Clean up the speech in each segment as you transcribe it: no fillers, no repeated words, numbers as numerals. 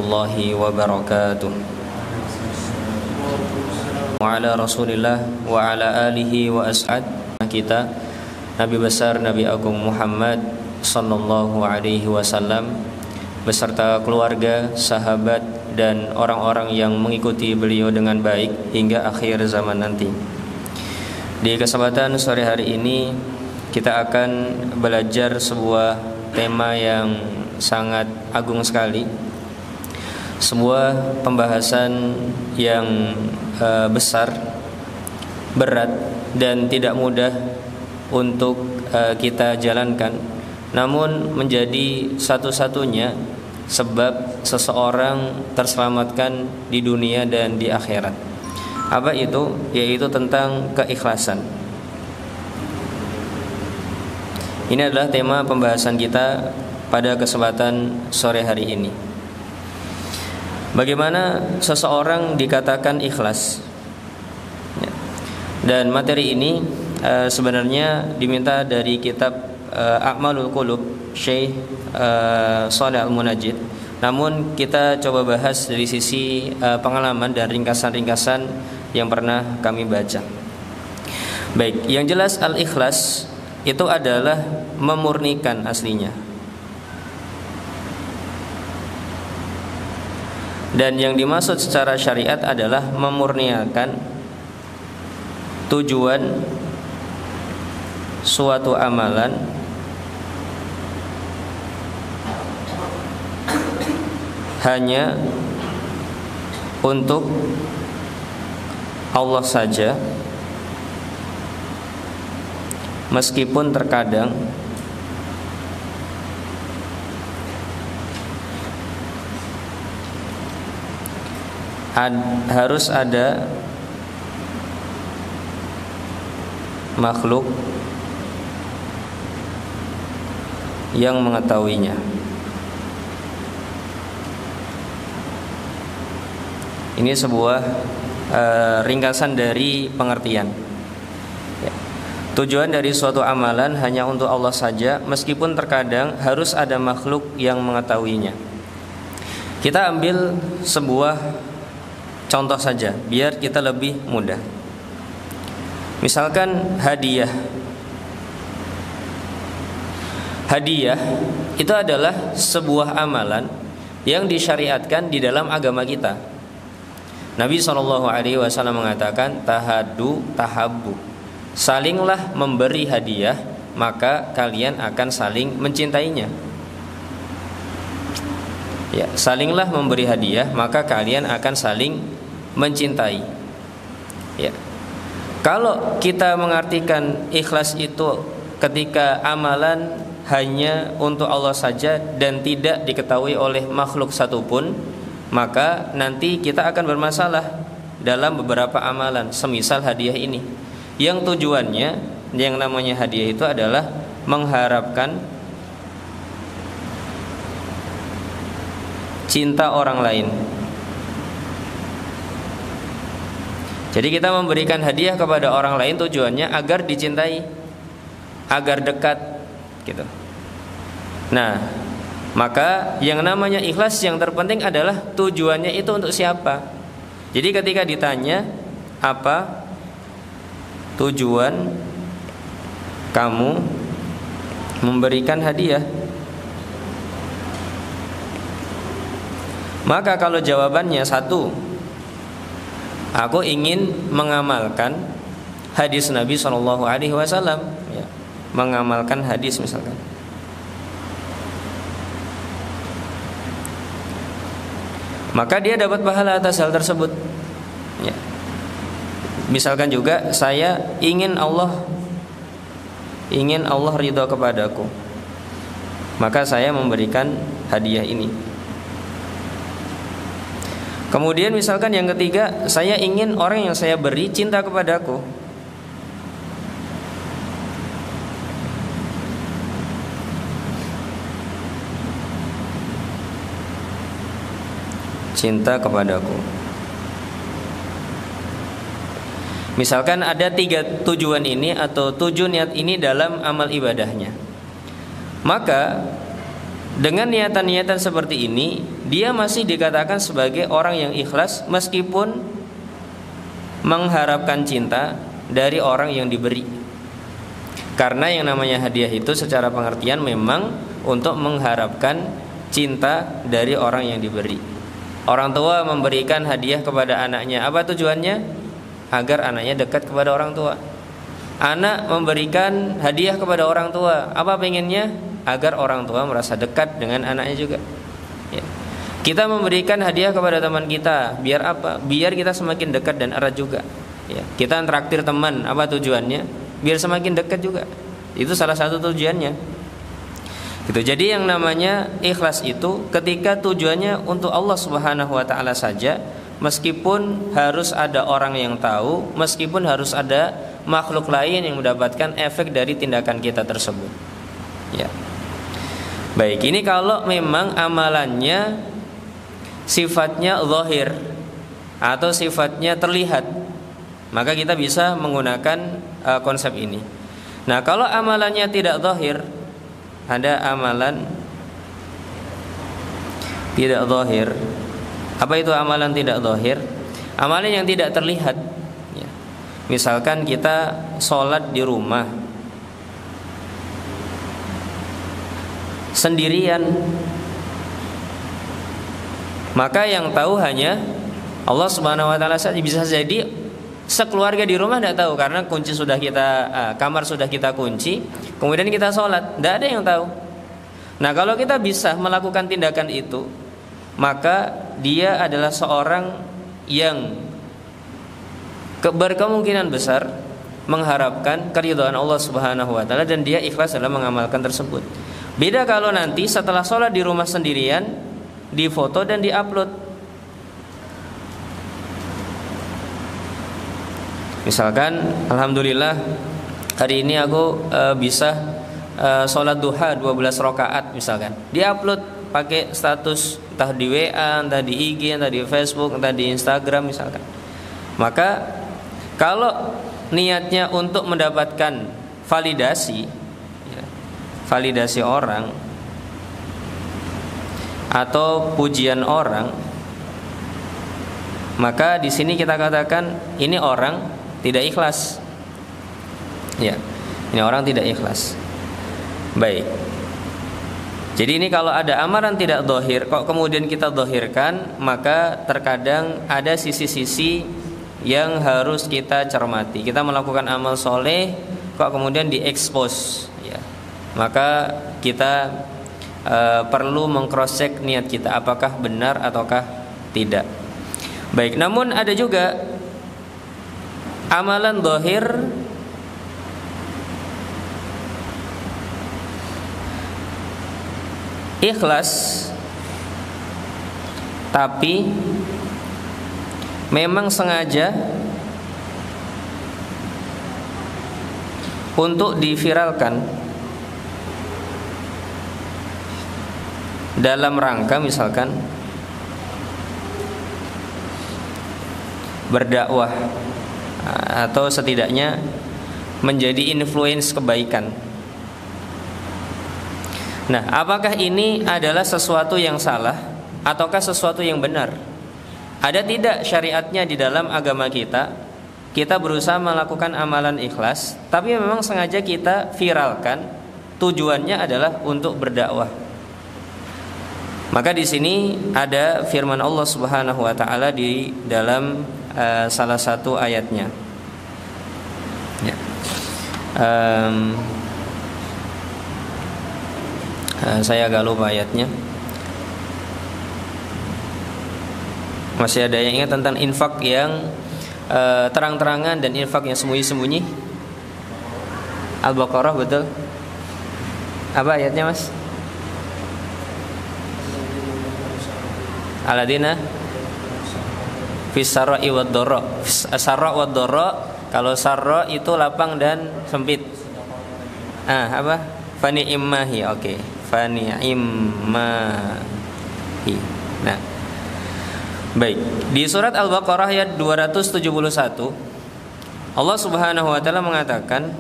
warahmatullahi wabarakatuh. Wa ala Rasulillah wa ala alihi wa ashab kita Nabi besar Nabi Agung Muhammad sallallahu alaihi wasallam beserta keluarga, sahabat dan orang-orang yang mengikuti beliau dengan baik hingga akhir zaman nanti. Di kesempatan sore hari ini kita akan belajar sebuah tema yang sangat agung sekali, sebuah pembahasan yang besar, berat dan tidak mudah untuk kita jalankan, namun menjadi satu-satunya sebab seseorang terselamatkan di dunia dan di akhirat. Apa itu? Yaitu tentang keikhlasan. Ini adalah tema pembahasan kita pada kesempatan sore hari ini. Bagaimana seseorang dikatakan ikhlas? Dan materi ini sebenarnya diminta dari kitab A'malul Qulub Syekh Shalih Al-Munajjid. Namun kita coba bahas dari sisi pengalaman dan ringkasan-ringkasan yang pernah kami baca. Baik, yang jelas al-ikhlas itu adalah memurnikan aslinya. Dan yang dimaksud secara syariat adalah memurniakan tujuan suatu amalan hanya untuk Allah saja, meskipun terkadang harus ada makhluk yang mengetahuinya. Ini sebuah ringkasan dari pengertian. Tujuan dari suatu amalan hanya untuk Allah saja, meskipun terkadang harus ada makhluk yang mengetahuinya. Kita ambil sebuah contoh saja biar kita lebih mudah. Misalkan hadiah. Hadiah itu adalah sebuah amalan yang disyariatkan di dalam agama kita. Nabi SAW mengatakan tahadu tahabbu. Salinglah memberi hadiah, maka kalian akan saling mencintainya. Ya, salinglah memberi hadiah, maka kalian akan saling mencintai. Ya. Kalau kita mengartikan ikhlas itu ketika amalan hanya untuk Allah saja dan tidak diketahui oleh makhluk satupun, maka nanti kita akan bermasalah dalam beberapa amalan, semisal hadiah ini, yang tujuannya yang namanya hadiah itu adalah mengharapkan cinta orang lain. Jadi kita memberikan hadiah kepada orang lain tujuannya agar dicintai, agar dekat gitu. Nah, maka yang namanya ikhlas yang terpenting adalah tujuannya itu untuk siapa. Jadi ketika ditanya apa tujuan kamu memberikan hadiah, maka kalau jawabannya satu, aku ingin mengamalkan hadis Nabi SAW, ya, mengamalkan hadis misalkan. Maka dia dapat pahala atas hal tersebut. Ya. Misalkan juga saya ingin Allah ridha kepadaku, maka saya memberikan hadiah ini. Kemudian misalkan yang ketiga, saya ingin orang yang saya beri cinta kepadaku. Cinta kepadaku. Misalkan ada 3 tujuan ini atau 7 niat ini dalam amal ibadahnya, maka dengan niatan-niatan seperti ini dia masih dikatakan sebagai orang yang ikhlas meskipun mengharapkan cinta dari orang yang diberi. Karena yang namanya hadiah itu secara pengertian memang untuk mengharapkan cinta dari orang yang diberi. Orang tua memberikan hadiah kepada anaknya, apa tujuannya? Agar anaknya dekat kepada orang tua. Anak memberikan hadiah kepada orang tua, apa pengennya? Agar orang tua merasa dekat dengan anaknya juga. Ya. Kita memberikan hadiah kepada teman kita, biar apa? Biar kita semakin dekat dan erat juga. Ya. Kita traktir teman, apa tujuannya? Biar semakin dekat juga. Itu salah satu tujuannya. Gitu. Jadi yang namanya ikhlas itu ketika tujuannya untuk Allah Subhanahu wa taala saja, meskipun harus ada orang yang tahu, meskipun harus ada makhluk lain yang mendapatkan efek dari tindakan kita tersebut. Ya. Baik, ini kalau memang amalannya sifatnya zahir atau sifatnya terlihat, maka kita bisa menggunakan konsep ini. Nah, kalau amalannya tidak zahir, ada amalan tidak zahir. Apa itu amalan tidak zahir? Amalan yang tidak terlihat. Ya. Misalkan kita sholat di rumah sendirian, maka yang tahu hanya Allah Subhanahu wa taala saja. Bisa jadi sekeluarga di rumah tidak tahu karena kunci sudah kamar sudah kita kunci, kemudian kita sholat, tidak ada yang tahu. Nah, kalau kita bisa melakukan tindakan itu, maka dia adalah seorang yang berkemungkinan besar mengharapkan keridhaan Allah Subhanahu wa taala dan dia ikhlas dalam mengamalkan tersebut. Beda kalau nanti setelah sholat di rumah sendirian, difoto dan diupload. Misalkan, alhamdulillah hari ini aku bisa sholat duha 12 rakaat misalkan. Diupload pakai status entah di WA, entah di IG, entah di Facebook, entah di Instagram misalkan. Maka kalau niatnya untuk mendapatkan validasi orang atau pujian orang, maka di sini kita katakan ini orang tidak ikhlas. Ya, ini orang tidak ikhlas. Baik. Jadi ini kalau ada amalan tidak zahir, kok kemudian kita zahirkan, maka terkadang ada sisi-sisi yang harus kita cermati. Kita melakukan amal soleh, kok kemudian diekspos, ya. Maka kita perlu mengcross-check niat kita, apakah benar ataukah tidak. Baik, namun ada juga amalan zahir ikhlas, tapi memang sengaja untuk diviralkan dalam rangka misalkan berdakwah atau setidaknya menjadi influence kebaikan. Nah, apakah ini adalah sesuatu yang salah ataukah sesuatu yang benar? Ada tidak syariatnya di dalam agama kita? Kita berusaha melakukan amalan ikhlas, tapi memang sengaja kita viralkan, tujuannya adalah untuk berdakwah. Maka di sini ada firman Allah Subhanahu wa taala di dalam salah satu ayatnya. Ya. Saya agak lupa ayatnya. Masih ada yang ingat tentang infak yang terang-terangan dan infak yang sembunyi-sembunyi? Al-Baqarah, betul? Apa ayatnya, Mas? Aladina fisarra'i wad-dharra. Sarra wad-dharra, kalau sarra itu lapang dan sempit. Apa? Fani immahi. Oke. Fani immahi. Nah. Baik, di surat Al-Baqarah ayat 271 Allah Subhanahu wa taala mengatakan,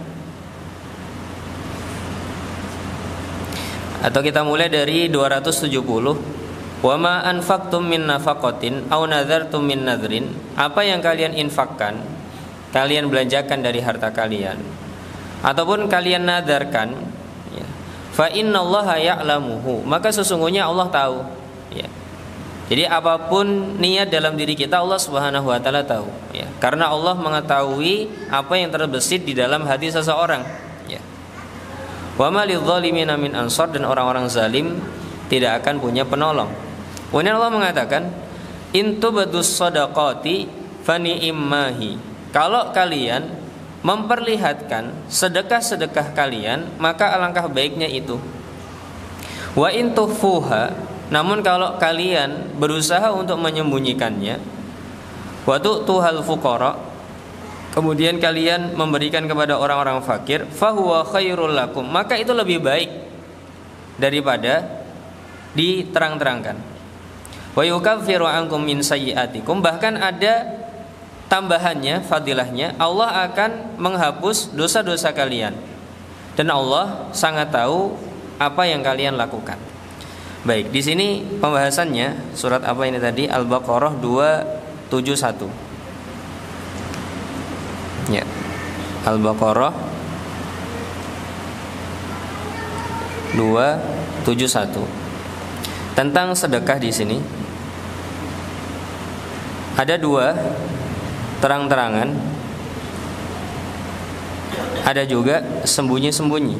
atau kita mulai dari 270, Wa ma anfaqtum min nafaqatin aw nadhartum min nadhrin, apa yang kalian infakkan, kalian belanjakan dari harta kalian, ataupun kalian nadarkan, ya, fa innallaha ya'lamuhu, maka sesungguhnya Allah tahu, ya. Jadi apapun niat dalam diri kita Allah Subhanahu wa taala tahu, ya. Karena Allah mengetahui apa yang terbesit di dalam hati seseorang, ya. Wa ma lidzalimina min ansar, dan orang-orang zalim tidak akan punya penolong. Kemudian Allah mengatakan, in tubadus shadaqati fani'immahi, kalau kalian memperlihatkan sedekah-sedekah kalian, maka alangkah baiknya itu. Wa in tukhfuha, namun kalau kalian berusaha untuk menyembunyikannya, wa tu'tuhal fuqara, kemudian kalian memberikan kepada orang-orang fakir, fahuwa khairul lakum, maka itu lebih baik daripada diterang-terangkan. Wa yukaffiru ankum min sayyi'atikum, bahkan ada tambahannya, fadilahnya, Allah akan menghapus dosa-dosa kalian, dan Allah sangat tahu apa yang kalian lakukan. Baik, di sini pembahasannya surat apa ini tadi? Al-Baqarah 271. Ya. Al-Baqarah 271. Tentang sedekah di sini ada dua, terang-terangan, ada juga sembunyi-sembunyi.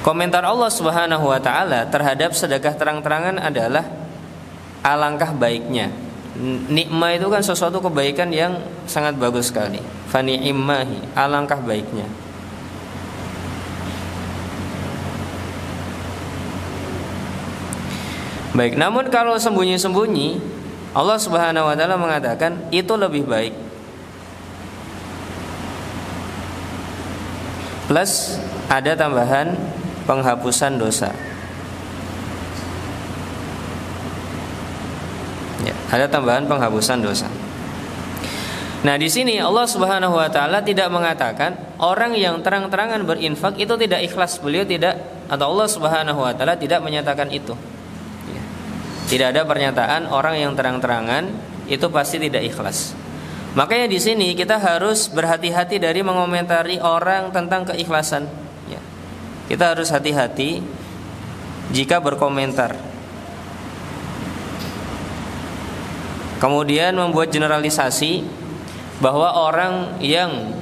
Komentar Allah Subhanahu wa taala terhadap sedekah terang-terangan adalah alangkah baiknya. Nikmah itu kan sesuatu kebaikan yang sangat bagus sekali. Fani'immahi, alangkah baiknya. Baik, namun kalau sembunyi-sembunyi, Allah Subhanahu wa taala mengatakan itu lebih baik. Plus ada tambahan penghapusan dosa. Ya, ada tambahan penghapusan dosa. Nah, di sini Allah Subhanahu wa taala tidak mengatakan orang yang terang-terangan berinfak itu tidak ikhlas. Beliau tidak, atau Allah Subhanahu wa taala tidak menyatakan itu. Tidak ada pernyataan orang yang terang-terangan itu pasti tidak ikhlas. Makanya di sini kita harus berhati-hati dari mengomentari orang tentang keikhlasan. Ya. Kita harus hati-hati jika berkomentar. Kemudian membuat generalisasi bahwa orang yang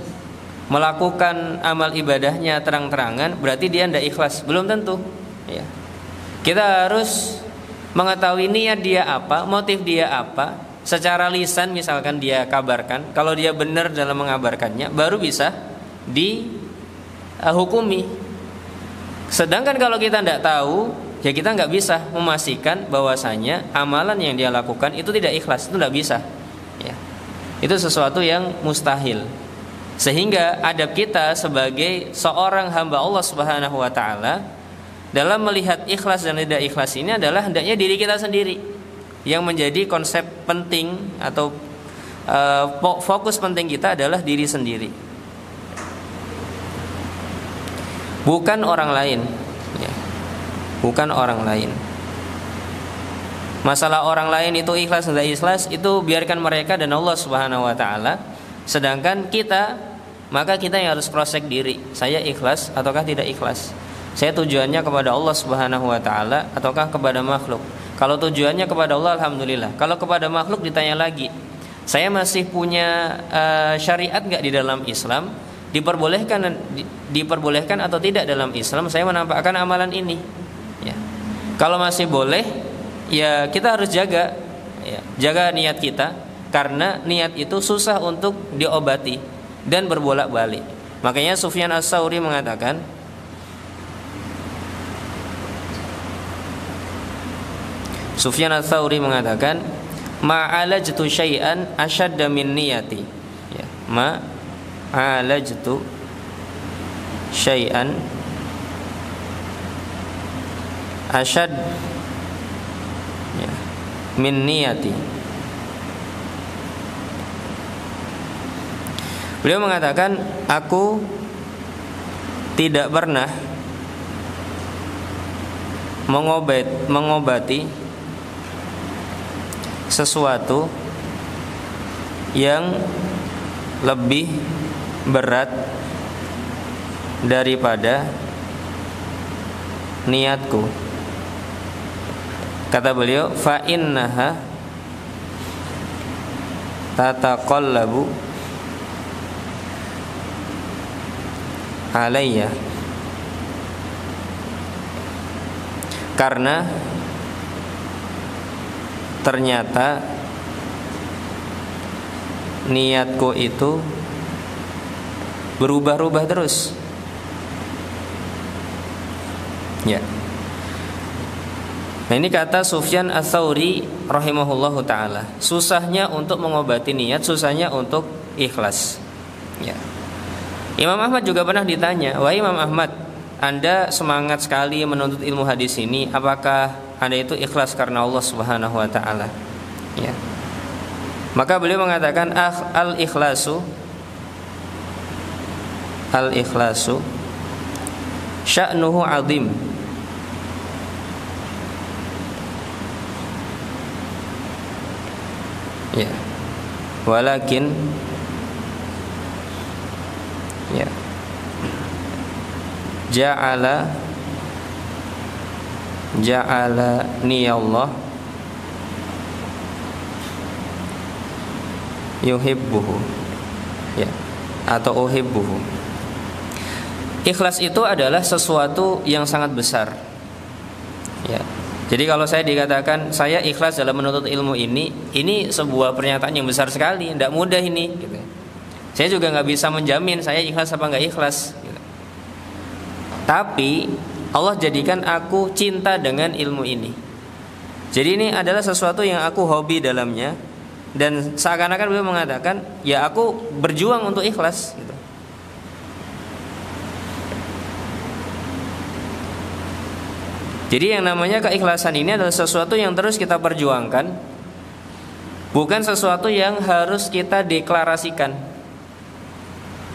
melakukan amal ibadahnya terang-terangan berarti dia tidak ikhlas. Belum tentu. Ya. Kita harus mengetahui niat dia apa, motif dia apa. Secara lisan misalkan dia kabarkan, kalau dia benar dalam mengabarkannya, baru bisa dihukumi. Sedangkan kalau kita tidak tahu, ya kita nggak bisa memastikan bahwasanya amalan yang dia lakukan itu tidak ikhlas, itu tidak bisa. Ya. Itu sesuatu yang mustahil. Sehingga adab kita sebagai seorang hamba Allah Subhanahu wa taala dalam melihat ikhlas dan tidak ikhlas ini adalah hendaknya diri kita sendiri yang menjadi konsep penting atau fokus penting kita adalah diri sendiri, bukan orang lain, ya. Bukan orang lain. Masalah orang lain itu ikhlas tidak ikhlas itu biarkan mereka dan Allah Subhanahu wa taala. Sedangkan kita, maka kita yang harus cross check diri, saya ikhlas ataukah tidak ikhlas. Saya tujuannya kepada Allah Subhanahu wa taala ataukah kepada makhluk? Kalau tujuannya kepada Allah, alhamdulillah. Kalau kepada makhluk ditanya lagi, saya masih punya syariat enggak di dalam Islam? Diperbolehkan atau tidak dalam Islam saya menampakkan amalan ini? Ya. Kalau masih boleh, ya kita harus jaga, ya, jaga niat kita, karena niat itu susah untuk diobati dan berbolak-balik. Makanya Sufyan Ats-Tsauri mengatakan, ma'alajtu syai'an asyadda min niyati. Ya, ma'alajtu syai'an asyad, ya, min niyati. Beliau mengatakan, aku tidak pernah mengobati sesuatu yang lebih berat daripada niatku. Kata beliau, fa innaha tataqallabu alayya, karena ternyata niatku itu berubah-ubah terus. Ya. Nah, ini kata Sufyan Ats-Tsauri rahimahullahu taala. Susahnya untuk mengobati niat, susahnya untuk ikhlas. Ya. Imam Ahmad juga pernah ditanya, "Wahai Imam Ahmad, Anda semangat sekali menuntut ilmu hadis ini, apakah Anda itu ikhlas karena Allah Subhanahu wa taala?" Ya. Maka beliau mengatakan, al-ikhlasu sya'nuhu 'azim. Ya. Walakin ya. Ja'ala niyallah yuhibbuhu. Ya. Atau uhibbuhu. Ikhlas itu adalah sesuatu yang sangat besar. Ya. Jadi kalau saya dikatakan saya ikhlas dalam menuntut ilmu ini sebuah pernyataan yang besar sekali, tidak mudah ini. Gitu. Saya juga nggak bisa menjamin saya ikhlas apa nggak ikhlas. Gitu. Tapi Allah jadikan aku cinta dengan ilmu ini. Jadi ini adalah sesuatu yang aku hobi dalamnya, dan seakan-akan beliau mengatakan, ya aku berjuang untuk ikhlas. Gitu. Jadi yang namanya keikhlasan ini adalah sesuatu yang terus kita perjuangkan, bukan sesuatu yang harus kita deklarasikan.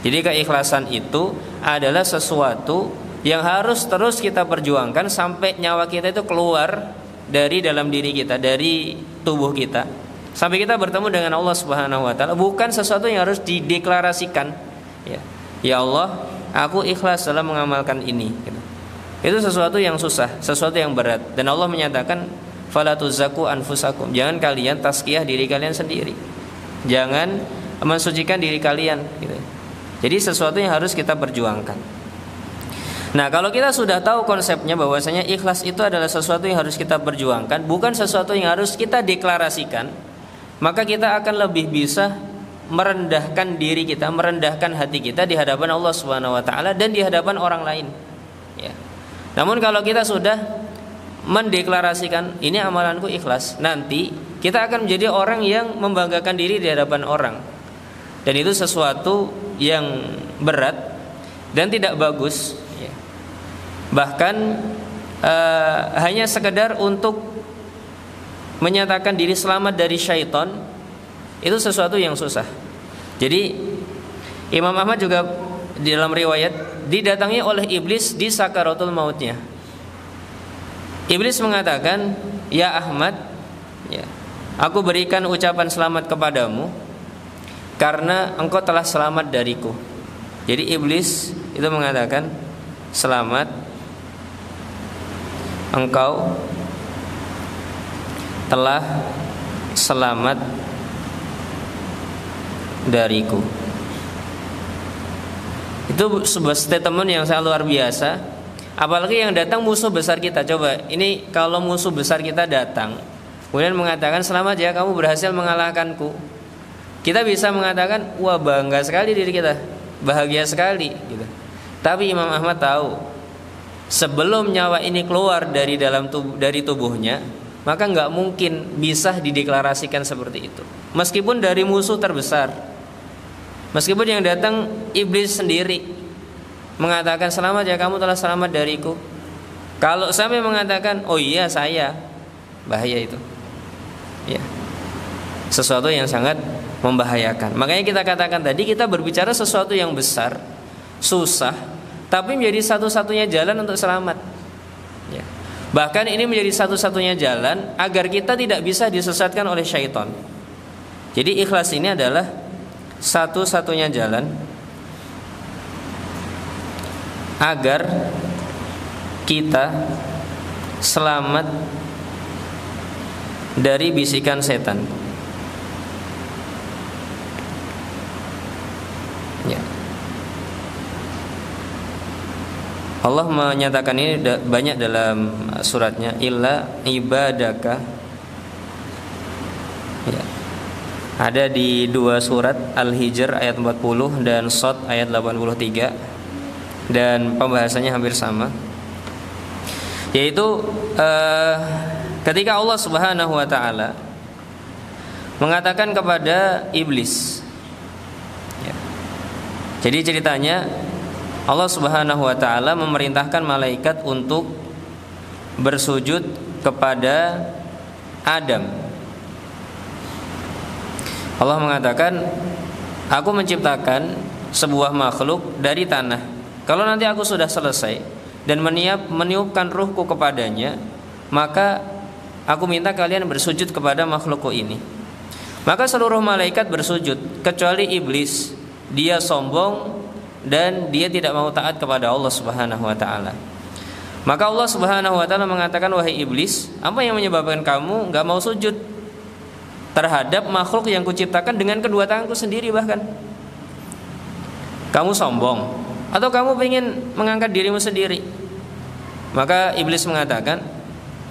Jadi keikhlasan itu adalah sesuatu yang harus terus kita perjuangkan sampai nyawa kita itu keluar dari dalam diri kita, dari tubuh kita, sampai kita bertemu dengan Allah Subhanahu wa taala. Bukan sesuatu yang harus dideklarasikan. Ya Allah, aku ikhlas dalam mengamalkan ini. Gitu. Itu sesuatu yang susah, sesuatu yang berat. Dan Allah menyatakan, fala tuzakku anfusakum. Jangan kalian tazkiyah diri kalian sendiri. Jangan mensucikan diri kalian. Gitu. Jadi sesuatu yang harus kita perjuangkan. Nah, kalau kita sudah tahu konsepnya bahwasanya ikhlas itu adalah sesuatu yang harus kita perjuangkan, bukan sesuatu yang harus kita deklarasikan, maka kita akan lebih bisa merendahkan diri kita, merendahkan hati kita di hadapan Allah Subhanahu wa taala dan di hadapan orang lain. Ya. Namun kalau kita sudah mendeklarasikan ini amalanku ikhlas, nanti kita akan menjadi orang yang membanggakan diri di hadapan orang. Dan itu sesuatu yang berat dan tidak bagus. Bahkan hanya sekedar untuk menyatakan diri selamat dari syaitan, itu sesuatu yang susah. Jadi Imam Ahmad juga di dalam riwayat didatangi oleh iblis di sakaratul mautnya. Iblis mengatakan, ya Ahmad, ya, aku berikan ucapan selamat kepadamu karena engkau telah selamat dariku. Jadi iblis itu mengatakan, selamat, engkau telah selamat dariku. Itu sebuah statement yang sangat luar biasa. Apalagi yang datang musuh besar kita. Coba, ini kalau musuh besar kita datang kemudian mengatakan, selamat ya, kamu berhasil mengalahkanku, kita bisa mengatakan, wah bangga sekali diri kita, bahagia sekali gitu. Tapi Imam Ahmad tahu, sebelum nyawa ini keluar dari tubuhnya, maka nggak mungkin bisa dideklarasikan seperti itu. Meskipun dari musuh terbesar, meskipun yang datang iblis sendiri mengatakan, selamat ya, kamu telah selamat dariku. Kalau sampai mengatakan, oh iya saya, bahaya itu. Ya, sesuatu yang sangat membahayakan. Makanya kita katakan tadi, kita berbicara sesuatu yang besar, susah, tapi menjadi satu-satunya jalan untuk selamat. Ya. Bahkan ini menjadi satu-satunya jalan agar kita tidak bisa disesatkan oleh syaitan. Jadi ikhlas ini adalah satu-satunya jalan agar kita selamat dari bisikan setan. Ya. Allah menyatakan ini banyak dalam suratnya, illa ibadaka. Ya. Ada di dua surat, Al-Hijr ayat 40 dan Shad ayat 83, dan pembahasannya hampir sama. Yaitu ketika Allah Subhanahu wa taala mengatakan kepada iblis. Ya. Jadi ceritanya Allah Subhanahu wa taala memerintahkan malaikat untuk bersujud kepada Adam. Allah mengatakan, aku menciptakan sebuah makhluk dari tanah. Kalau nanti aku sudah selesai dan meniupkan ruhku kepadanya, maka aku minta kalian bersujud kepada makhlukku ini. Maka seluruh malaikat bersujud kecuali iblis. Dia sombong dan dia tidak mau taat kepada Allah Subhanahu wa taala. Maka Allah Subhanahu wa taala mengatakan, wahai iblis, apa yang menyebabkan kamu enggak mau sujud terhadap makhluk yang kuciptakan dengan kedua tanganku sendiri? Bahkan kamu sombong atau kamu ingin mengangkat dirimu sendiri? Maka iblis mengatakan,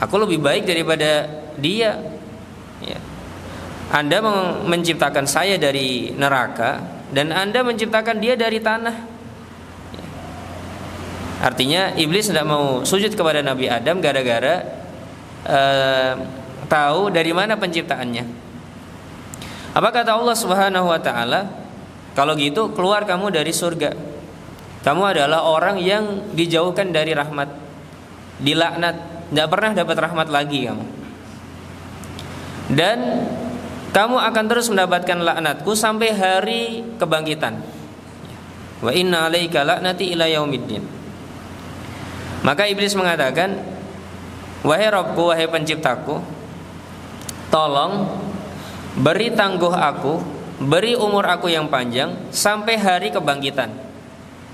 aku lebih baik daripada dia. Ya. Anda menciptakan saya dari neraka dan Anda menciptakan dia dari tanah. Ya. Artinya iblis tidak mau sujud kepada Nabi Adam gara-gara tahu dari mana penciptaannya. Apa kata Allah Subhanahu wa taala? Kalau gitu keluar kamu dari surga. Kamu adalah orang yang dijauhkan dari rahmat, dilaknat, tidak pernah dapat rahmat lagi kamu. Dan kamu akan terus mendapatkan laknatku sampai hari kebangkitan. Wa inna alaika laknati ila yaumiddin. Maka iblis mengatakan, wahai Rabbku, wahai penciptaku, tolong beri tangguh aku, beri umur aku yang panjang sampai hari kebangkitan.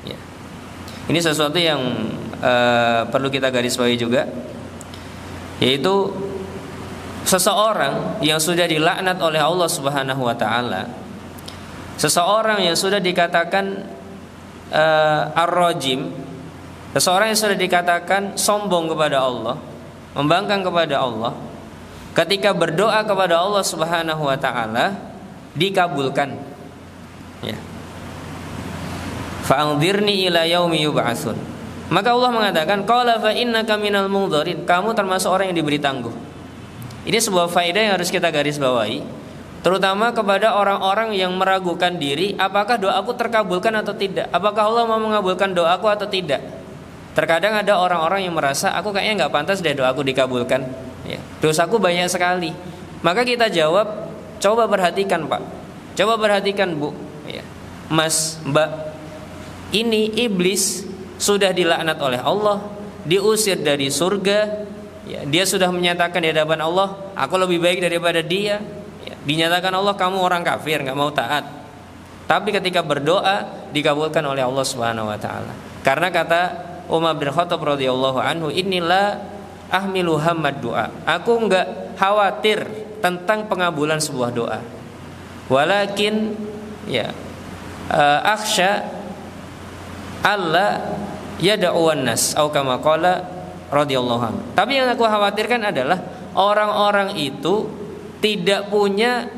Ya. Ini sesuatu yang perlu kita garis bawahi juga, yaitu seseorang yang sudah dilaknat oleh Allah Subhanahu wa taala, seseorang yang sudah dikatakan ar-rajim, seseorang yang sudah dikatakan sombong kepada Allah, membangkang kepada Allah, ketika berdoa kepada Allah Subhanahu wa taala dikabulkan. Ya. Fa'anzirni ila yaumi yub'atsun. Maka Allah mengatakan, qala fa innaka minal mundzirin, kamu termasuk orang yang diberi tangguh. Ini sebuah faedah yang harus kita garis bawahi, terutama kepada orang-orang yang meragukan diri, apakah doaku terkabulkan atau tidak, apakah Allah mau mengabulkan doaku atau tidak. Terkadang ada orang-orang yang merasa, aku kayaknya nggak pantas deh doaku dikabulkan, ya, dosaku banyak sekali. Maka kita jawab, coba perhatikan Pak, coba perhatikan Bu, ya, Mas, Mbak, ini iblis sudah dilaknat oleh Allah, diusir dari surga. Ya, dia sudah menyatakan di hadapan Allah, aku lebih baik daripada dia. Ya, dinyatakan Allah, kamu orang kafir, nggak mau taat. Tapi ketika berdoa dikabulkan oleh Allah Subhanahu wa taala. Karena kata Umar bin Khattab radhiyallahu anhu, inilah ahmilu hammad doa. Aku nggak khawatir tentang pengabulan sebuah doa. Walakin ya akhsha alla yad'uwan nas au kama qala radhiyallahu anhu. Tapi yang aku khawatirkan adalah orang-orang itu tidak punya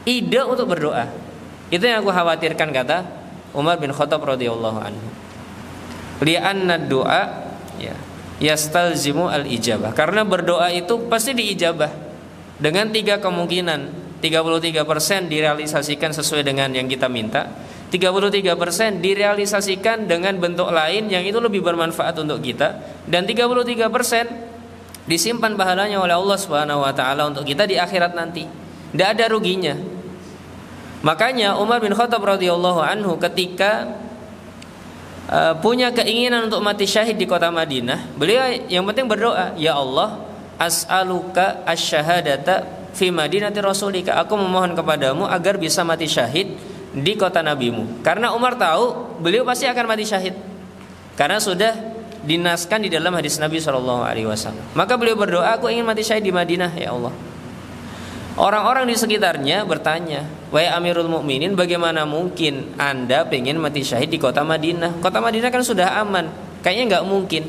ide untuk berdoa. Itu yang aku khawatirkan, kata Umar bin Khattab radhiyallahu anhu. Li'anna doa ya yastalzimu al-ijabah. Karena berdoa itu pasti diijabah dengan 3 kemungkinan. 33% direalisasikan sesuai dengan yang kita minta, 33% direalisasikan dengan bentuk lain yang itu lebih bermanfaat untuk kita, dan 33% disimpan pahalanya oleh Allah Subhanahu wa taala untuk kita di akhirat nanti. Tidak ada ruginya. Makanya Umar bin Khattab radhiyallahu anhu ketika punya keinginan untuk mati syahid di kota Madinah, beliau yang penting berdoa, ya Allah, as'aluka asyhadata fi madinati rasulika, aku memohon kepadamu agar bisa mati syahid di kota nabimu. Karena Umar tahu beliau pasti akan mati syahid, karena sudah dinaskan di dalam hadis Nabi SAW. Maka beliau berdoa, aku ingin mati syahid di Madinah ya Allah. Orang-orang di sekitarnya bertanya, wahai Amirul Mukminin, bagaimana mungkin Anda pengen mati syahid di kota Madinah? Kota Madinah kan sudah aman, kayaknya nggak mungkin.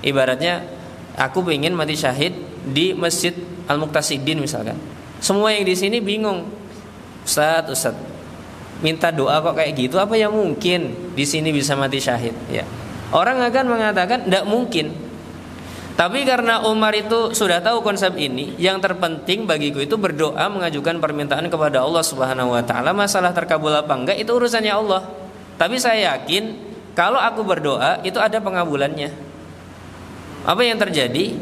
Ibaratnya aku pengen mati syahid di Masjid Al-Muqtasidin misalkan. Semua yang di sini bingung, Ustaz, minta doa kok kayak gitu, apa yang mungkin di sini bisa mati syahid? Ya, orang akan mengatakan nggak mungkin. Tapi karena Umar itu sudah tahu konsep ini, yang terpenting bagiku itu berdoa, mengajukan permintaan kepada Allah Subhanahu wa taala. Masalah terkabul apa enggak itu urusannya Allah. Tapi saya yakin kalau aku berdoa itu ada pengabulannya. Apa yang terjadi?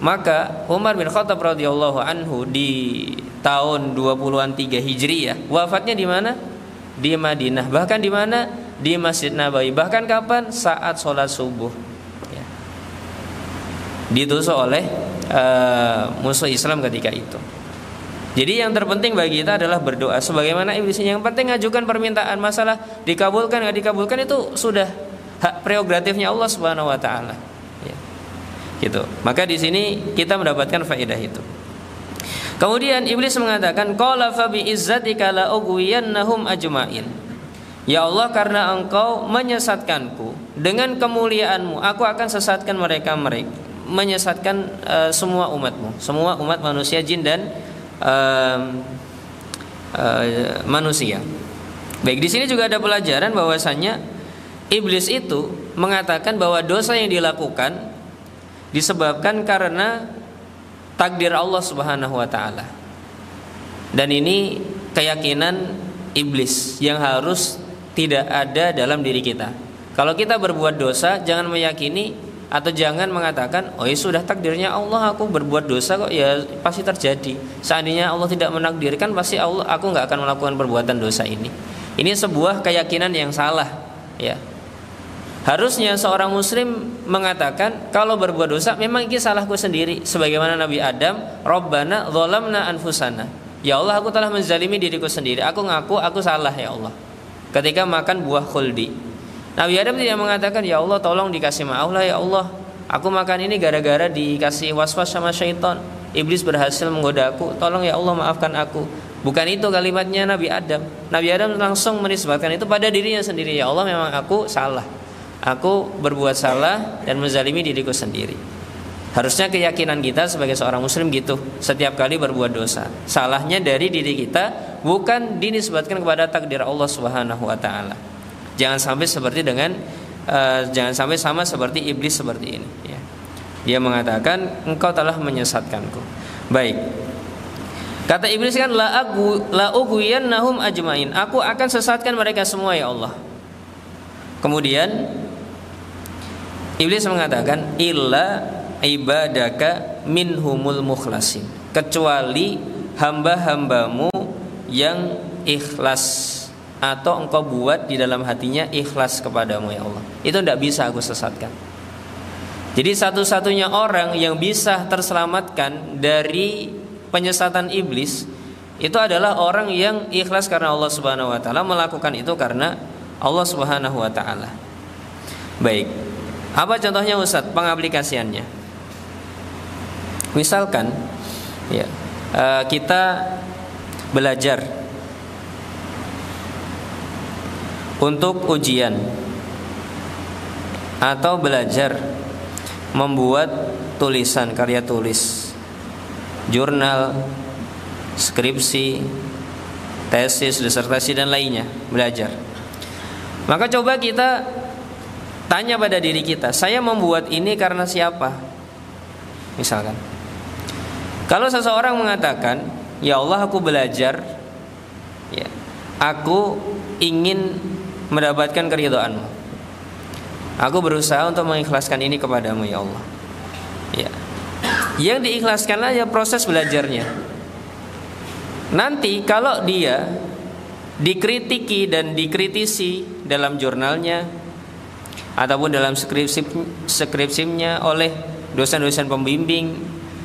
Maka Umar bin Khattab radhiyallahu anhu di tahun 20-an 3 Hijriyah, wafatnya di mana? Di Madinah. Bahkan di mana? Di Masjid Nabawi. Bahkan kapan? Saat sholat subuh. Ditusuk oleh musuh Islam ketika itu. Jadi yang terpenting bagi kita adalah berdoa. Sebagaimana iblis, yang penting ajukan permintaan. Masalah dikabulkan nggak dikabulkan itu sudah hak prerogatifnya Allah Subhanahu Wa Taala. Ya. Gitu. Maka di sini kita mendapatkan faedah itu. Kemudian iblis mengatakan, qala fa bi izzatika la ughwiyannahum ajma'in. Ya Allah, karena engkau menyesatkanku, dengan kemuliaanmu aku akan sesatkan mereka, menyesatkan semua umatmu, semua umat manusia, jin dan manusia. Baik, di sini juga ada pelajaran bahwasanya iblis itu mengatakan bahwa dosa yang dilakukan disebabkan karena takdir Allah Subhanahu wa taala. Dan ini keyakinan iblis yang harus tidak ada dalam diri kita. Kalau kita berbuat dosa, jangan meyakini atau jangan mengatakan, oh ya sudah takdirnya Allah, aku berbuat dosa kok, ya pasti terjadi. Seandainya Allah tidak menakdirkan, pasti aku nggak akan melakukan perbuatan dosa ini. Ini sebuah keyakinan yang salah, ya. Harusnya seorang muslim mengatakan, kalau berbuat dosa memang ini salahku sendiri. Sebagaimana Nabi Adam, Rabbana dzalamna anfusana, ya Allah, aku telah menzalimi diriku sendiri. Aku ngaku aku salah ya Allah, ketika makan buah khuldi. Nabi Adam tidak mengatakan, ya Allah tolong dikasih maaf lah ya Allah, aku makan ini gara-gara dikasih waswas sama syaitan, iblis berhasil menggoda aku, tolong ya Allah maafkan aku. Bukan itu kalimatnya Nabi Adam. Nabi Adam langsung menisbatkan itu pada dirinya sendiri, ya Allah memang aku salah, aku berbuat salah dan menzalimi diriku sendiri. Harusnya keyakinan kita sebagai seorang muslim gitu, setiap kali berbuat dosa salahnya dari diri kita, bukan dinisbatkan kepada takdir Allah Subhanahu wa taala. Jangan sampai seperti jangan sampai sama seperti iblis seperti ini, ya. Dia mengatakan, engkau telah menyesatkanku. Baik. Kata iblis kan, la ughwiyannahum ajmain, aku akan sesatkan mereka semua ya Allah. Kemudian iblis mengatakan, illa ibadaka minhumul mukhlasin, kecuali hamba-hambamu yang ikhlas, atau engkau buat di dalam hatinya ikhlas kepadamu ya Allah, itu tidak bisa aku sesatkan. Jadi satu-satunya orang yang bisa terselamatkan dari penyesatan iblis itu adalah orang yang ikhlas karena Allah Subhanahu wa taala, melakukan itu karena Allah Subhanahu wa taala. Baik. Apa contohnya Ustaz, pengaplikasiannya? Misalkan ya, kita belajar untuk ujian atau belajar membuat tulisan, karya tulis, jurnal, skripsi, tesis, disertasi dan lainnya, belajar. Maka coba kita tanya pada diri kita, saya membuat ini karena siapa? Misalkan, kalau seseorang mengatakan, ya Allah aku belajar, ya, aku ingin mendapatkan keridhaan-Mu, aku berusaha untuk mengikhlaskan ini kepadamu ya Allah, ya. Yang diikhlaskanlah ya proses belajarnya. Nanti kalau dia dikritiki dan dikritisi dalam jurnalnya, ataupun dalam skripsinya oleh dosen-dosen pembimbing,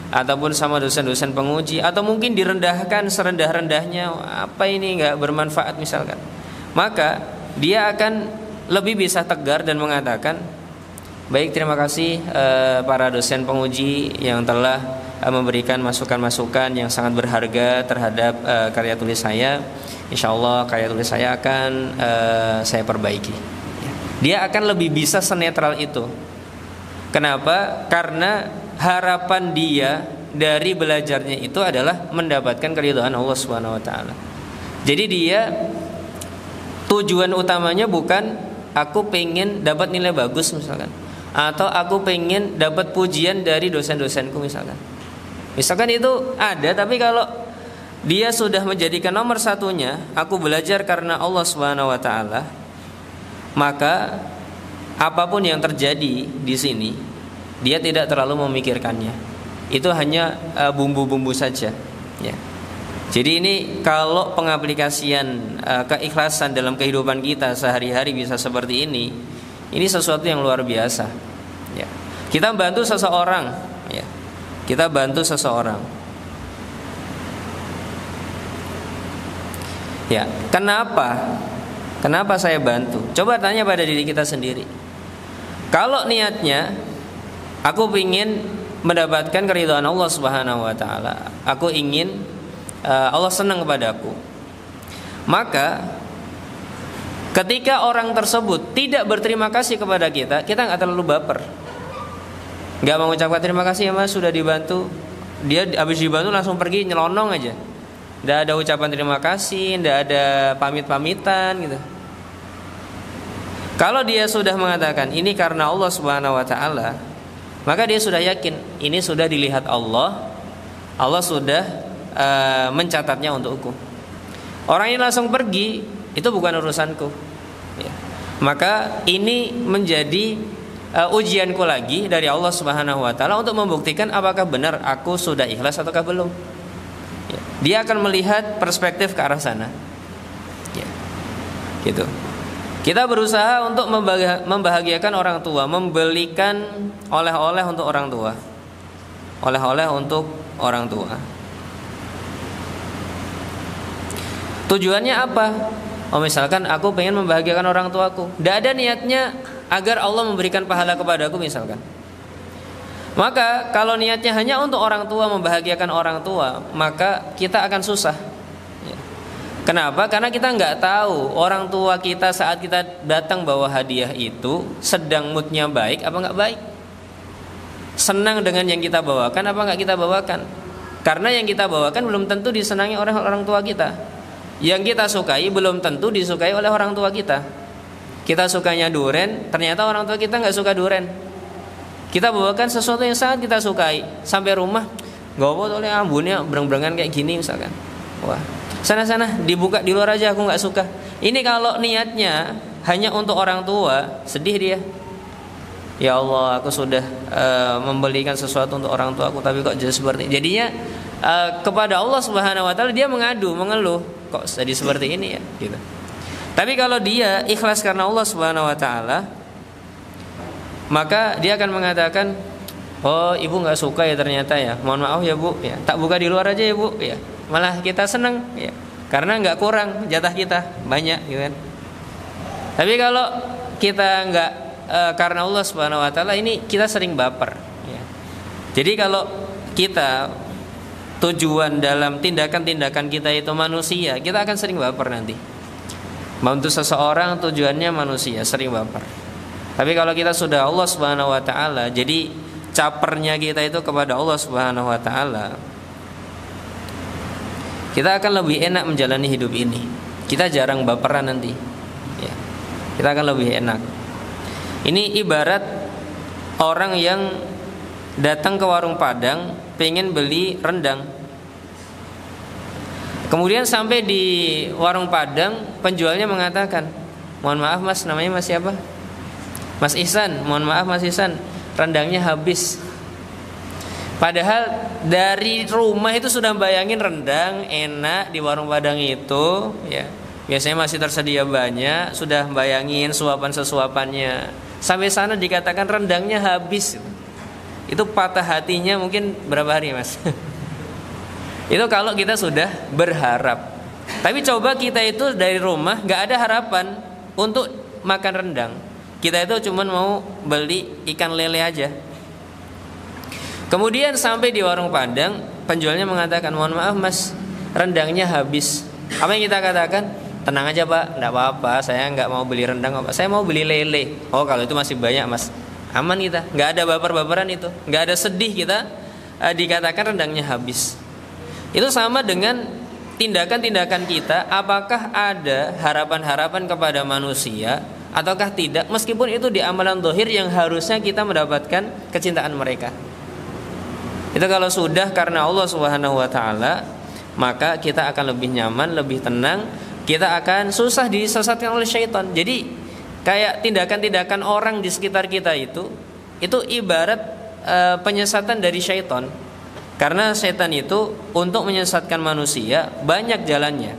ataupun sama dosen-dosen penguji, atau mungkin direndahkan serendah-rendahnya, apa ini nggak bermanfaat misalkan, maka dia akan lebih bisa tegar dan mengatakan, baik, terima kasih para dosen penguji yang telah memberikan masukan-masukan yang sangat berharga terhadap karya tulis saya. Insya Allah karya tulis saya akan saya perbaiki. Dia akan lebih bisa senetral itu. Kenapa? Karena harapan dia dari belajarnya itu adalah mendapatkan keridhaan Allah Subhanahu wa taala. Jadi dia tujuan utamanya bukan aku pengen dapat nilai bagus misalkan, atau aku pengen dapat pujian dari dosen-dosenku misalkan. Misalkan itu ada, tapi kalau dia sudah menjadikan nomor satunya aku belajar karena Allah Subhanahu wa taala, maka apapun yang terjadi di sini dia tidak terlalu memikirkannya. Itu hanya bumbu-bumbu saja, ya. Jadi ini kalau pengaplikasian keikhlasan dalam kehidupan kita sehari-hari bisa seperti ini sesuatu yang luar biasa. Ya. Kita bantu seseorang, ya. Kita bantu seseorang. Ya, kenapa? Kenapa saya bantu? Coba tanya pada diri kita sendiri. Kalau niatnya aku ingin mendapatkan keridhaan Allah Subhanahu wa taala, aku ingin Allah senang kepadaku, maka ketika orang tersebut tidak berterima kasih kepada kita nggak terlalu baper, nggak mengucapkan terima kasih ya mas sudah dibantu. Dia habis dibantu langsung pergi nyelonong aja, nggak ada ucapan terima kasih, nggak ada pamit-pamitan gitu. Kalau dia sudah mengatakan ini karena Allah Subhanahu wa taala, maka dia sudah yakin ini sudah dilihat Allah. Allah sudah mencatatnya untukku. Orang ini langsung pergi, itu bukan urusanku, ya. Maka ini menjadi ujianku lagi dari Allah Subhanahu wa taala untuk membuktikan apakah benar aku sudah ikhlas ataukah belum, ya. Dia akan melihat perspektif ke arah sana, ya. Gitu. Kita berusaha untuk membahagiakan orang tua, membelikan oleh-oleh untuk orang tua. Oleh-oleh untuk orang tua. Tujuannya apa? Oh misalkan aku pengen membahagiakan orang tuaku, tidak ada niatnya agar Allah memberikan pahala kepadaku misalkan. Maka kalau niatnya hanya untuk orang tua, membahagiakan orang tua, maka kita akan susah. Kenapa? Karena kita nggak tahu orang tua kita saat kita datang bawa hadiah itu sedang moodnya baik apa nggak baik, senang dengan yang kita bawakan apa nggak kita bawakan. Karena yang kita bawakan belum tentu disenangi oleh orang tua kita. Yang kita sukai belum tentu disukai oleh orang tua kita. Kita sukanya duren, ternyata orang tua kita nggak suka duren. Kita bawakan sesuatu yang sangat kita sukai, sampai rumah nggak apa oleh ambunnya bereng-berengan kayak gini misalkan. Wah, sana-sana dibuka di luar aja, aku nggak suka. Ini kalau niatnya hanya untuk orang tua, sedih dia. Ya Allah, aku sudah membelikan sesuatu untuk orang tua aku, tapi kok jadi seperti ini. Jadinya kepada Allah Subhanahu wa taala dia mengadu, mengeluh, kok jadi seperti ini ya, gitu. Tapi kalau dia ikhlas karena Allah Subhanahu wa taala, maka dia akan mengatakan, oh ibu nggak suka ya ternyata ya, mohon maaf ya bu, ya tak buka di luar aja ya bu, ya malah kita senang ya, karena nggak kurang jatah kita banyak, gitu kan. Tapi kalau kita nggak karena Allah Subhanahu wa taala, ini kita sering baper, ya. Jadi kalau kita tujuan dalam tindakan-tindakan kita itu manusia, kita akan sering baper nanti. Bantu seseorang tujuannya manusia, sering baper. Tapi kalau kita sudah Allah Subhanahu wa taala, jadi capernya kita itu kepada Allah Subhanahu wa taala, kita akan lebih enak menjalani hidup ini. Kita jarang baperan nanti, ya. Kita akan lebih enak. Ini ibarat orang yang datang ke warung Padang pengen beli rendang. Kemudian sampai di warung Padang, penjualnya mengatakan, mohon maaf mas, namanya mas siapa? Mas Ihsan, mohon maaf mas Ihsan, rendangnya habis. Padahal dari rumah itu sudah bayangin rendang enak di warung Padang itu, ya. Biasanya masih tersedia banyak, sudah bayangin suapan-sesuapannya. Sampai sana dikatakan rendangnya habis. Itu patah hatinya mungkin berapa hari, Mas? Itu kalau kita sudah berharap. Tapi coba kita itu dari rumah nggak ada harapan untuk makan rendang. Kita itu cuma mau beli ikan lele aja. Kemudian sampai di warung Padang, penjualnya mengatakan, mohon maaf mas, rendangnya habis. Apa yang kita katakan? Tenang aja pak, tidak apa-apa, saya nggak mau beli rendang pak, saya mau beli lele. Oh kalau itu masih banyak mas, aman kita, nggak ada baper-baperan itu, nggak ada sedih kita dikatakan rendangnya habis. Itu sama dengan tindakan-tindakan kita, apakah ada harapan-harapan kepada manusia ataukah tidak, meskipun itu di amalan zahir yang harusnya kita mendapatkan kecintaan mereka. Itu kalau sudah karena Allah Subhanahu wa taala, maka kita akan lebih nyaman, lebih tenang, kita akan susah disesatkan oleh syaitan. Jadi kayak tindakan-tindakan orang di sekitar kita itu ibarat penyesatan dari syaitan. Karena syaitan itu untuk menyesatkan manusia banyak jalannya.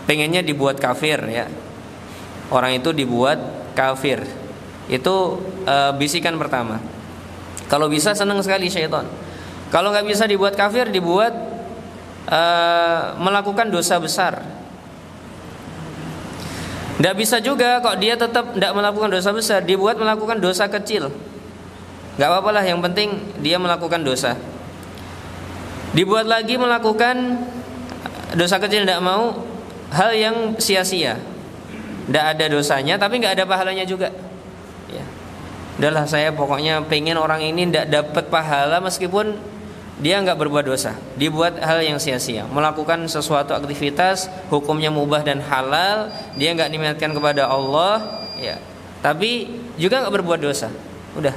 Pengennya dibuat kafir ya. Orang itu dibuat kafir. Itu bisikan pertama. Kalau bisa senang sekali syaitan. Kalau nggak bisa dibuat kafir, dibuat melakukan dosa besar. Nggak bisa juga kok dia tetap nggak melakukan dosa besar, dibuat melakukan dosa kecil. Nggak apa-apa lah, yang penting dia melakukan dosa. Dibuat lagi melakukan dosa kecil, tidak mau, hal yang sia-sia, tidak ada dosanya tapi nggak ada pahalanya juga ya. Udahlah saya pokoknya pengen orang ini tidak dapat pahala meskipun dia nggak berbuat dosa. Dibuat hal yang sia-sia, melakukan sesuatu aktivitas hukumnya mubah dan halal, dia nggak niatkan kepada Allah ya, tapi juga nggak berbuat dosa. Udah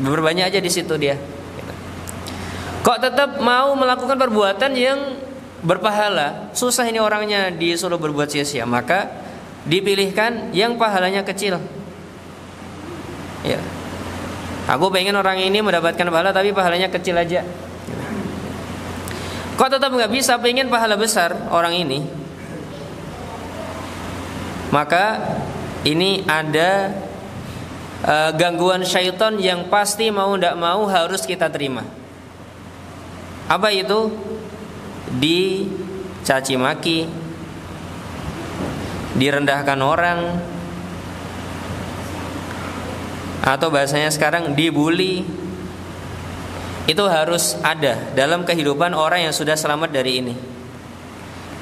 berbanyak aja di situ dia. Kok tetap mau melakukan perbuatan yang berpahala? Susah ini orangnya disuruh berbuat sia-sia, maka dipilihkan yang pahalanya kecil. Ya, aku pengen orang ini mendapatkan pahala tapi pahalanya kecil aja. Kok tetap nggak bisa, pengen pahala besar orang ini? Maka ini ada gangguan syaitan yang pasti mau tidak mau harus kita terima. Apa itu? Dicaci maki, direndahkan orang, atau bahasanya sekarang dibully. Itu harus ada dalam kehidupan orang yang sudah selamat dari ini.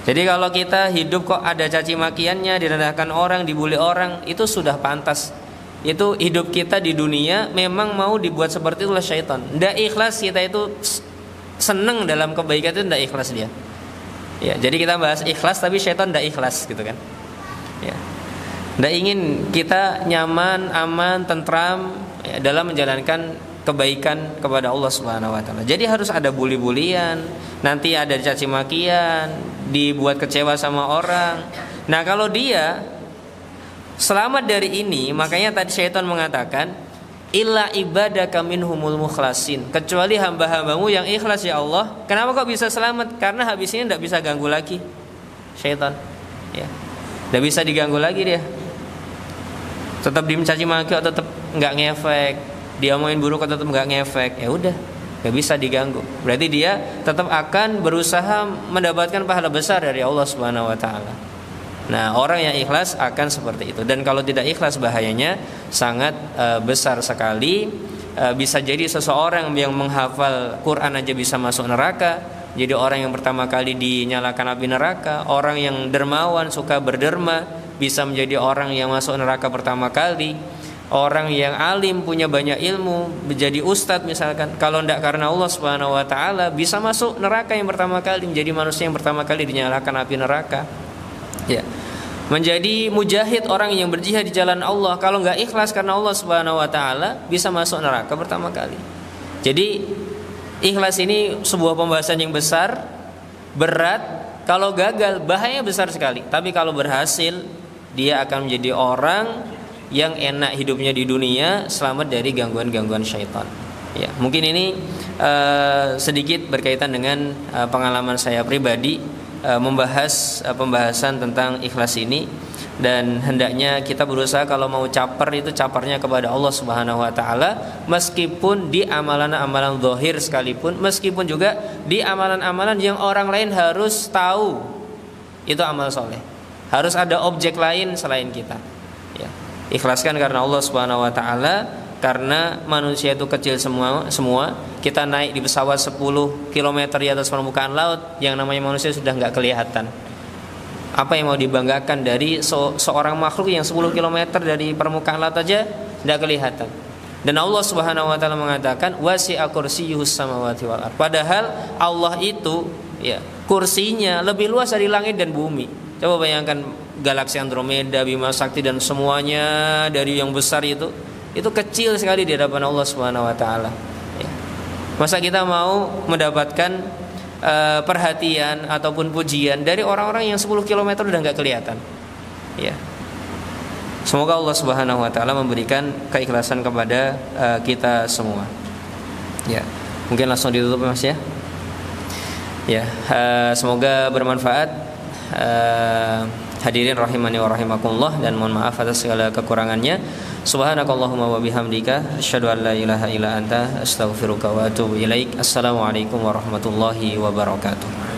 Jadi kalau kita hidup kok ada caci makiannya, direndahkan orang, dibully orang, itu sudah pantas. Itu hidup kita di dunia memang mau dibuat seperti itu oleh syaitan. Tidak ikhlas kita itu seneng dalam kebaikan, itu tidak ikhlas dia. Ya, jadi kita bahas ikhlas tapi syaitan tidak ikhlas gitu kan. Ya. Tidak ingin kita nyaman, aman, tentram ya, dalam menjalankan kebaikan kepada Allah Subhanahu wa taala. Jadi harus ada bully-bulian, nanti ada caci makian, dibuat kecewa sama orang. Nah, kalau dia selamat dari ini, makanya tadi syaitan mengatakan illa ibadaka minhumul mukhlasin, kecuali hamba-hambamu yang ikhlas ya Allah. Kenapa kok bisa selamat? Karena habis ini tidak bisa ganggu lagi syaitan ya. Tidak bisa diganggu lagi dia. Tetap dimencaci maki tetap nggak ngefek, dia omongin buruk tetap nggak ngefek. Ya udah, nggak bisa diganggu. Berarti dia tetap akan berusaha mendapatkan pahala besar dari Allah Subhanahu wa taala. Nah, orang yang ikhlas akan seperti itu. Dan kalau tidak ikhlas bahayanya sangat besar sekali. Bisa jadi seseorang yang menghafal Quran aja bisa masuk neraka. Jadi orang yang pertama kali dinyalakan api neraka. Orang yang dermawan, suka berderma, bisa menjadi orang yang masuk neraka pertama kali. Orang yang alim, punya banyak ilmu, menjadi ustadz misalkan, kalau tidak karena Allah Subhanahu wa taala, bisa masuk neraka yang pertama kali, menjadi manusia yang pertama kali dinyalakan api neraka. Ya, menjadi mujahid, orang yang berjihad di jalan Allah, kalau nggak ikhlas karena Allah Subhanahu wa taala, bisa masuk neraka pertama kali. Jadi ikhlas ini sebuah pembahasan yang besar, berat. Kalau gagal bahayanya besar sekali. Tapi kalau berhasil, dia akan menjadi orang yang enak hidupnya di dunia, selamat dari gangguan-gangguan syaitan. Ya, mungkin ini sedikit berkaitan dengan pengalaman saya pribadi membahas pembahasan tentang ikhlas ini, dan hendaknya kita berusaha kalau mau caper itu capernya kepada Allah Subhanahu wa taala, meskipun di amalan-amalan zahir sekalipun, meskipun juga di amalan-amalan yang orang lain harus tahu itu amal soleh, harus ada objek lain selain kita, ya. Ikhlaskan karena Allah Subhanahu wa taala, karena manusia itu kecil semua. Kita naik di pesawat 10 km di atas permukaan laut, yang namanya manusia sudah nggak kelihatan. Apa yang mau dibanggakan dari seorang makhluk yang 10 km dari permukaan laut aja tidak kelihatan. Dan Allah Subhanahu wa taala mengatakan wasi'a kursiyyuhus samawati wal ardh. Padahal Allah itu, ya, kursinya lebih luas dari langit dan bumi. Coba bayangkan galaksi Andromeda, Bima Sakti dan semuanya dari yang besar itu kecil sekali di hadapan Allah Subhanahu wa taala. Ya. Masa kita mau mendapatkan perhatian ataupun pujian dari orang-orang yang 10 km udah nggak kelihatan, ya. Semoga Allah Subhanahu wa taala memberikan keikhlasan kepada kita semua, ya. Mungkin langsung ditutup, Mas, ya. Ya, semoga bermanfaat. Hadirin rahimani wa rahimakumullah, dan mohon maaf atas segala kekurangannya. Subhanakallahumma wa bihamdika asyhadu an la ilaha illa anta astaghfiruka wa atubu ilaik. Assalamualaikum warahmatullahi wabarakatuh.